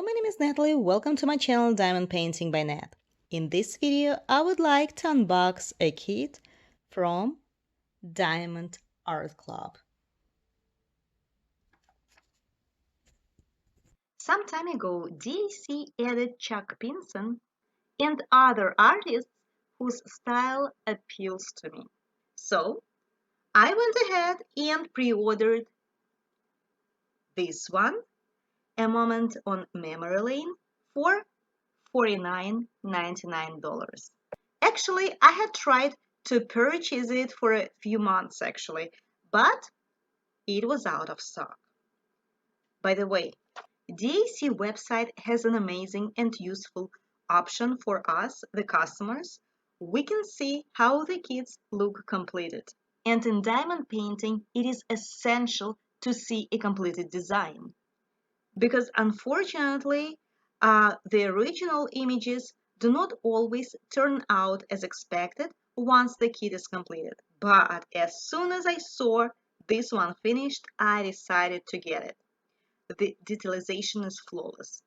Hello, my name is Natalie. Welcome to my channel Diamond Painting by Nat. In this video, I would like to unbox a kit from Diamond Art Club. Some time ago, DAC added Chuck Pinson and other artists whose style appeals to me. So, I went ahead and pre-ordered this one, A Moment on Memory Lane, for $49.99. Actually, I had tried to purchase it for a few months actually, but it was out of stock. By the way, DAC website has an amazing and useful option for us, the customers. We can see how the kits look completed. And in diamond painting, it is essential to see a completed design. Because unfortunately, the original images do not always turn out as expected once the kit is completed. But as soon as I saw this one finished, I decided to get it. The detalization is flawless.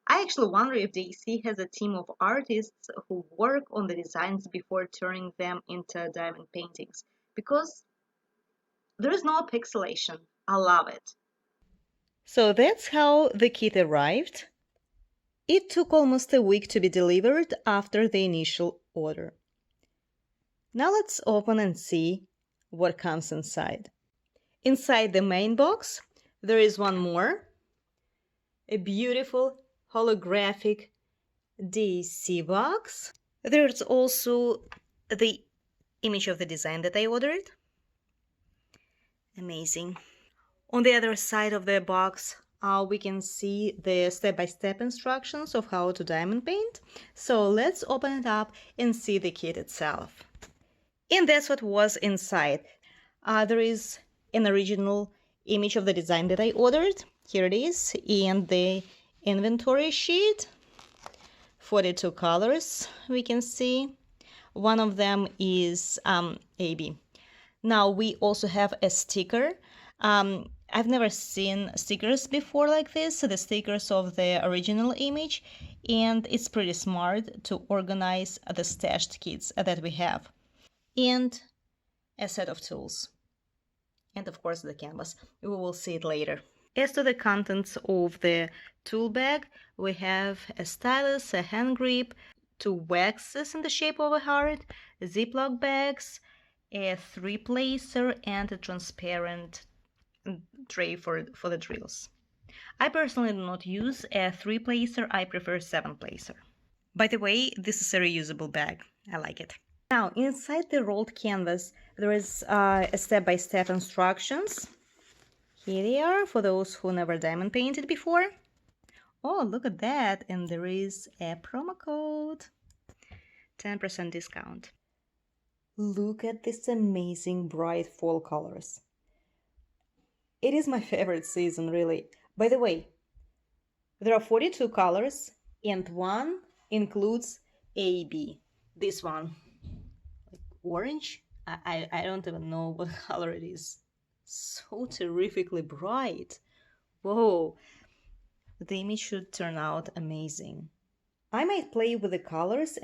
I actually wonder if DAC has a team of artists who work on the designs before turning them into diamond paintings, because there is no pixelation. I love it. So that's how the kit arrived. It took almost a week to be delivered after the initial order. Now let's open and see what comes inside. Inside the main box, there is one more, a beautiful holographic DAC box. There's also the image of the design that I ordered. Amazing. On the other side of the box, we can see the step-by-step instructions of how to diamond paint. So let's open it up and see the kit itself. And that's what was inside. There is an original image of the design that I ordered. Here it is, and the inventory sheet. 42 colors we can see. One of them is AB. Now we also have a sticker. I've never seen stickers before like this, the stickers of the original image, and it's pretty smart to organize the stashed kits that we have. And a set of tools. And of course the canvas. We will see it later. As to the contents of the tool bag, we have a stylus, a hand grip, 2 waxes in the shape of a heart, Ziploc bags, a 3-placer, and a transparent tray for the drills. I personally do not use a 3-placer, I prefer 7-placer. By the way, this is a reusable bag. I like it. Now, inside the rolled canvas, there is a step-by-step instructions. Here they are for those who never diamond painted before. Oh, look at that! And there is a promo code. 10% discount. Look at this amazing bright fall colors. It is my favorite season, really. By the way, there are 42 colors and one includes AB. This one, like orange. I don't even know what color it is. So terrifically bright. Whoa. The image should turn out amazing. I might play with the colors,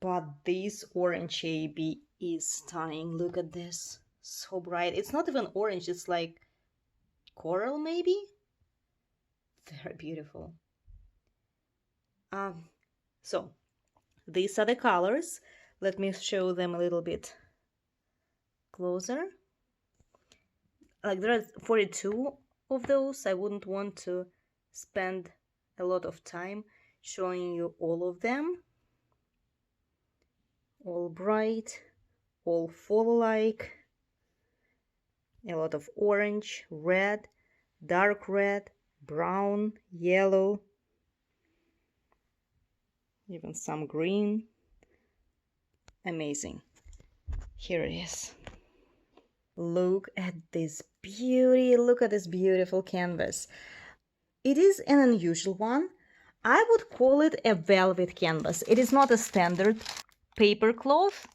but this orange AB is stunning. Look at this. So bright. It's not even orange, it's like coral maybe? Very beautiful. So these are the colors. Let me show them a little bit closer. Like there are 42 of those. I wouldn't want to spend a lot of time showing you all of them. All bright, all fall-like. A lot of orange, red, dark red, brown, yellow, even some green. Amazing. Here it is. Look at this beauty. Look at this beautiful canvas. It is an unusual one. I would call it a velvet canvas. It is not a standard paper cloth.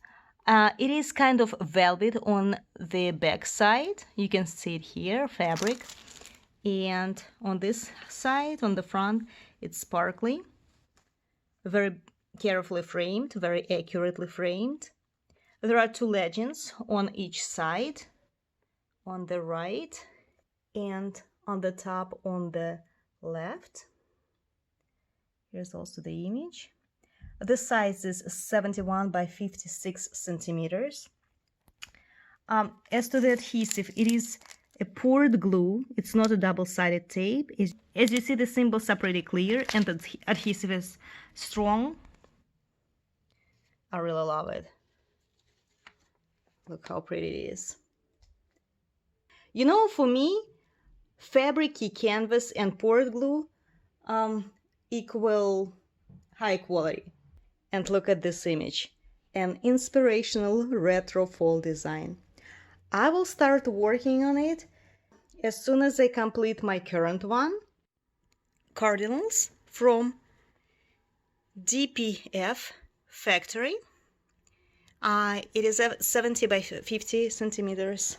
It is kind of velvet on the back side. You can see it here, fabric. And on this side, on the front, It's sparkly, very carefully framed, very accurately framed. There are two legends on each side, on the right and on the top on the left. Here's also the image. The size is 71 by 56 centimeters. As to the adhesive, it is a poured glue. It's not a double-sided tape. As you see, the symbols are pretty clear and the adhesive is strong. I really love it. Look how pretty it is. You know, for me, fabric-y canvas and poured glue equal high quality. And look at this image, an inspirational retro fall design. I will start working on it as soon as I complete my current one. Cardinals from DPF factory. It is a 70 by 50 centimeters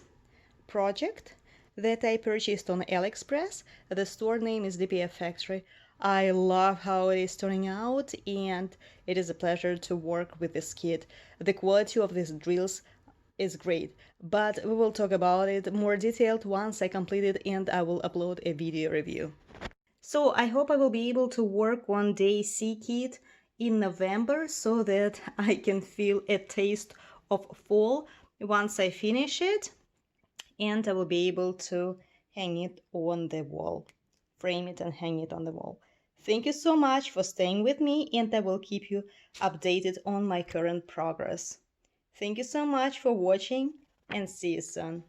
project that I purchased on AliExpress. The store name is DPF factory. I love how it is turning out, and it is a pleasure to work with this kit. The quality of these drills is great, but we will talk about it more detailed once I complete it and I will upload a video review. So I hope I will be able to work on Day C kit in November so that I can feel a taste of fall once I finish it, and I will be able to hang it on the wall, frame it and hang it on the wall. Thank you so much for staying with me, and I will keep you updated on my current progress. Thank you so much for watching, and see you soon.